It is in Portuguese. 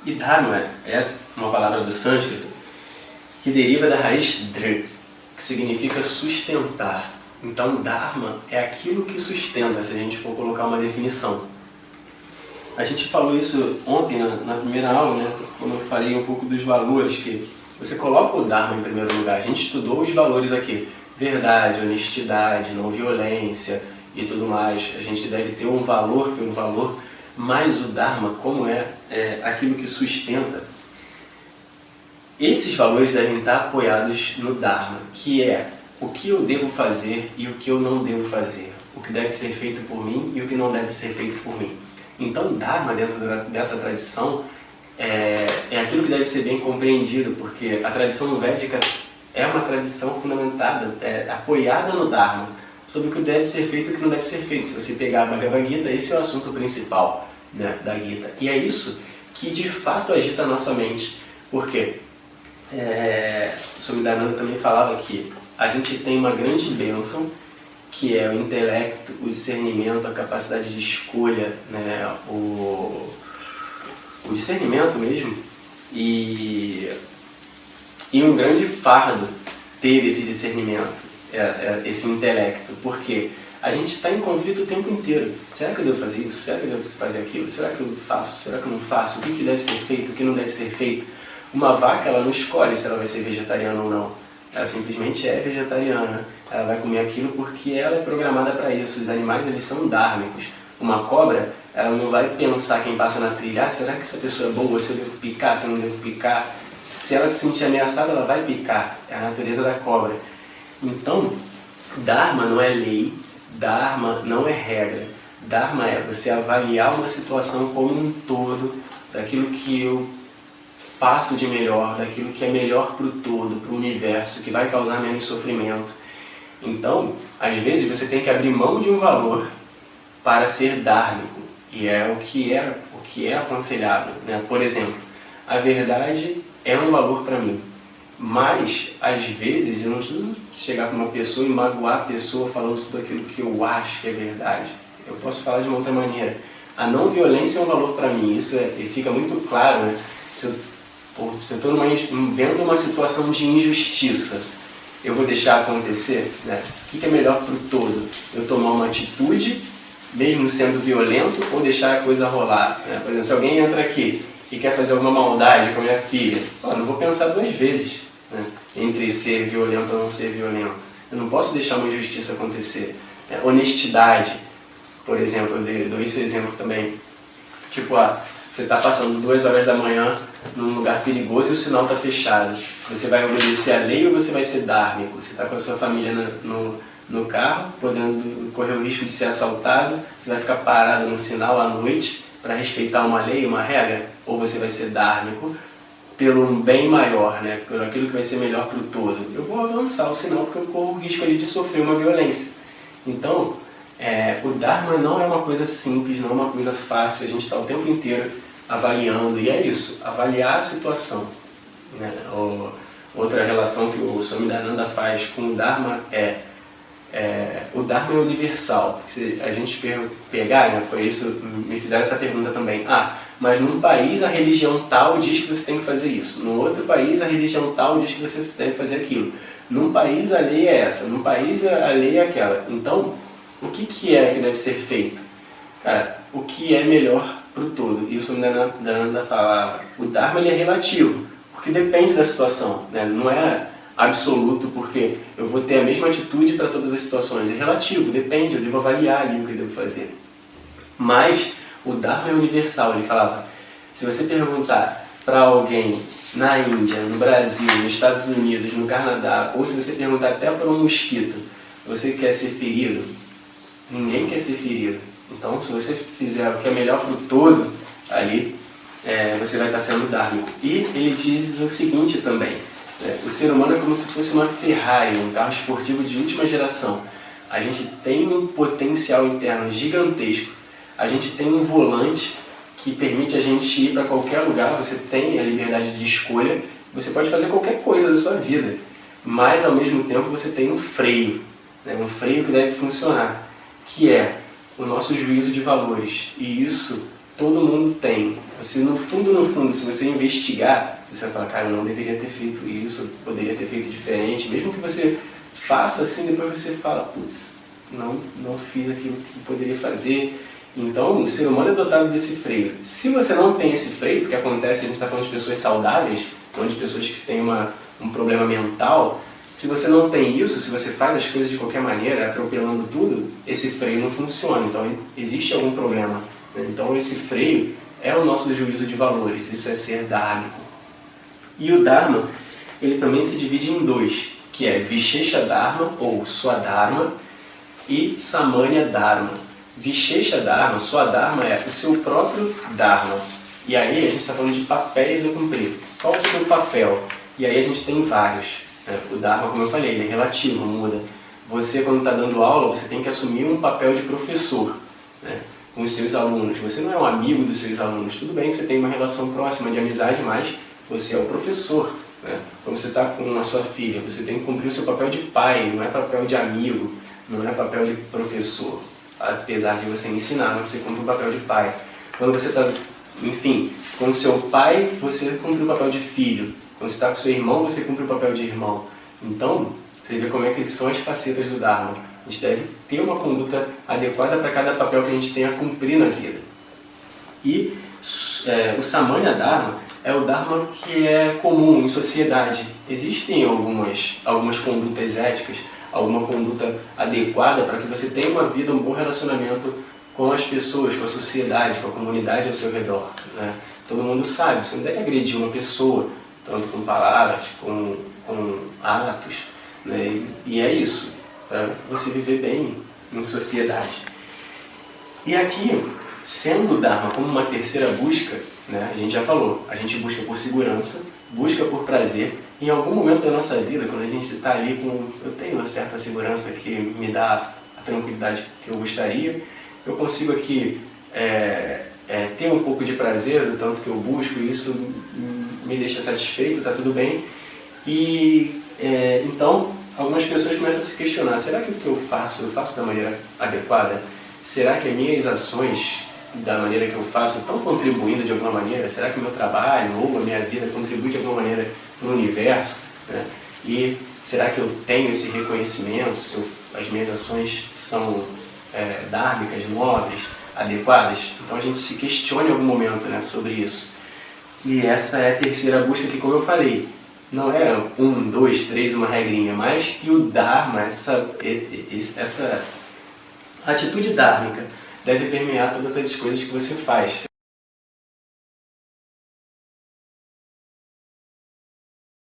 E Dharma é uma palavra do sânscrito que deriva da raiz dhr, que significa sustentar. Então, Dharma é aquilo que sustenta, se a gente for colocar uma definição. A gente falou isso ontem na primeira aula, né? Quando eu falei um pouco dos valores, que você coloca o Dharma em primeiro lugar. A gente estudou os valores aqui: verdade, honestidade, não violência e tudo mais. A gente deve ter um valor pelo valor, mas o Dharma, como é aquilo que sustenta, esses valores devem estar apoiados no Dharma, que é o que eu devo fazer e o que eu não devo fazer, o que deve ser feito por mim e o que não deve ser feito por mim. Então, Dharma, dentro dessa tradição, é aquilo que deve ser bem compreendido, porque a tradição védica é uma tradição fundamentada, apoiada no Dharma, sobre o que deve ser feito e o que não deve ser feito. Se você pegar a Bhagavad Gita, esse é o assunto principal, né, da Gita. E é isso que de fato agita a nossa mente, porque o Swami Dayananda também falava que a gente tem uma grande bênção, que é o intelecto, o discernimento, a capacidade de escolha, né, o discernimento mesmo, e um grande fardo ter esse discernimento, esse intelecto, porque a gente está em conflito o tempo inteiro. Será que eu devo fazer isso? Será que eu devo fazer aquilo? Será que eu faço? Será que eu não faço? O que deve ser feito? O que não deve ser feito? Uma vaca, ela não escolhe se ela vai ser vegetariana ou não. Ela simplesmente é vegetariana. Ela vai comer aquilo porque ela é programada para isso. Os animais, eles são dármicos. Uma cobra, ela não vai pensar, quem passa na trilha: será que essa pessoa é boa? Se eu devo picar? Se eu não devo picar? Se ela se sentir ameaçada, ela vai picar. É a natureza da cobra. Então, Dharma não é lei, Dharma não é regra. Dharma é você avaliar uma situação como um todo, daquilo que eu faço de melhor, daquilo que é melhor para o todo, para o universo, que vai causar menos sofrimento. Então, às vezes você tem que abrir mão de um valor para ser dármico, e é o que é aconselhável, né? Por exemplo, a verdade é um valor para mim, mas às vezes eu não preciso chegar para uma pessoa e magoar a pessoa falando tudo aquilo que eu acho que é verdade. Eu posso falar de uma outra maneira. A não violência é um valor para mim, isso fica muito claro, né? Se eu estou vendo uma situação de injustiça, eu vou deixar acontecer, né? O que é melhor para o todo? Eu tomar uma atitude, mesmo sendo violento, ou deixar a coisa rolar, né? Por exemplo, se alguém entra aqui e quer fazer alguma maldade com a minha filha, eu não vou pensar duas vezes, né, entre ser violento ou não ser violento. Eu não posso deixar uma injustiça acontecer. Honestidade, por exemplo, eu dou esse exemplo também. Tipo, você está passando 2 horas da manhã num lugar perigoso e o sinal está fechado. Você vai obedecer a lei ou você vai ser dármico? Você está com a sua família no carro, podendo correr o risco de ser assaltado, você vai ficar parado num sinal à noite para respeitar uma lei, uma regra? Ou você vai ser dármico pelo um bem maior, né? Por aquilo que vai ser melhor para o todo? Eu vou avançar o sinal porque eu corro o risco ali de sofrer uma violência. Então, o Dharma não é uma coisa simples, não é uma coisa fácil. A gente está o tempo inteiro avaliando, e é isso, avaliar a situação, né? Outra relação que o Swami Dayananda faz com o Dharma o Dharma é universal. Se a gente pegar, né, foi isso, me fizeram essa pergunta também. Mas num país a religião tal diz que você tem que fazer isso. No outro país a religião tal diz que você deve fazer aquilo. Num país a lei é essa, num país a lei é aquela. Então, o que é que deve ser feito? Cara, o que é melhor para o todo. E o Swami Dayananda falava, o Dharma ele é relativo, porque depende da situação, né? Não é absoluto, porque eu vou ter a mesma atitude para todas as situações. É relativo, depende, eu devo avaliar ali o que eu devo fazer. Mas o Dharma é universal. Ele falava, se você perguntar para alguém na Índia, no Brasil, nos Estados Unidos, no Canadá, ou se você perguntar até para um mosquito, você quer ser ferido? Ninguém quer ser ferido. Então, se você fizer o que é melhor para o todo, ali você vai estar sendo dármico. E ele diz o seguinte também, o ser humano é como se fosse uma Ferrari, um carro esportivo de última geração. A gente tem um potencial interno gigantesco. A gente tem um volante que permite a gente ir para qualquer lugar. Você tem a liberdade de escolha. Você pode fazer qualquer coisa da sua vida. Mas, ao mesmo tempo, você tem um freio. Um freio que deve funcionar. Que é o nosso juízo de valores. E isso todo mundo tem. Você no fundo, se você investigar, você vai falar, cara, eu não deveria ter feito isso, eu poderia ter feito diferente. Mesmo que você faça assim, depois você fala, putz, não fiz aquilo que eu poderia fazer. Então, o ser humano é dotado desse freio. Se você não tem esse freio, porque acontece, a gente está falando de pessoas saudáveis, não de pessoas que têm um problema mental, se você não tem isso, se você faz as coisas de qualquer maneira, atropelando tudo, esse freio não funciona. Então, existe algum problema. Então, esse freio é o nosso juízo de valores, isso é ser dharmico. E o Dharma, ele também se divide em dois, que é Vishesha Dharma, ou Swadharma, e Samanya Dharma. Vishesha Dharma, Swadharma é o seu próprio Dharma. E aí a gente está falando de papéis a cumprir. Qual é o seu papel? E aí a gente tem vários. O Dharma, como eu falei, ele é relativo, muda. Você, quando está dando aula, você tem que assumir um papel de professor, né, com os seus alunos. Você não é um amigo dos seus alunos. Tudo bem que você tem uma relação próxima de amizade, mas você é o professor. Né? Quando você está com a sua filha, você tem que cumprir o seu papel de pai, não é papel de amigo, não é papel de professor. Apesar de você ensinar, mas você cumpre o papel de pai. Quando você está, enfim, com o seu pai, você cumpre o papel de filho. Quando você está com seu irmão, você cumpre o papel de irmão. Então, você vê como é que são as facetas do Dharma. A gente deve ter uma conduta adequada para cada papel que a gente tem a cumprir na vida. E o Samanya Dharma é o Dharma que é comum em sociedade. Existem algumas condutas éticas, alguma conduta adequada para que você tenha uma vida, um bom relacionamento com as pessoas, com a sociedade, com a comunidade ao seu redor. Né? Todo mundo sabe, você não deve agredir uma pessoa, tanto com palavras, com atos. Né? E é isso, para você viver bem em sociedade. E aqui, sendo o Dharma como uma terceira busca, né, a gente já falou, a gente busca por segurança, busca por prazer. Em algum momento da nossa vida, quando a gente está ali eu tenho uma certa segurança que me dá a tranquilidade que eu gostaria, eu consigo aqui ter um pouco de prazer do tanto que eu busco, e isso me deixa satisfeito, está tudo bem. E então, algumas pessoas começam a se questionar, será que o que eu faço da maneira adequada? Será que as minhas ações, da maneira que eu faço, estão contribuindo de alguma maneira? Será que o meu trabalho ou a minha vida contribui de alguma maneira no universo? Né? E será que eu tenho esse reconhecimento? Se as minhas ações são dármicas, nobres, adequadas? Então a gente se questiona em algum momento, né, sobre isso. E essa é a terceira busca que, como eu falei, não é 1, 2, 3, uma regrinha, mas que o Dharma, essa atitude dármica, deve permear todas as coisas que você faz.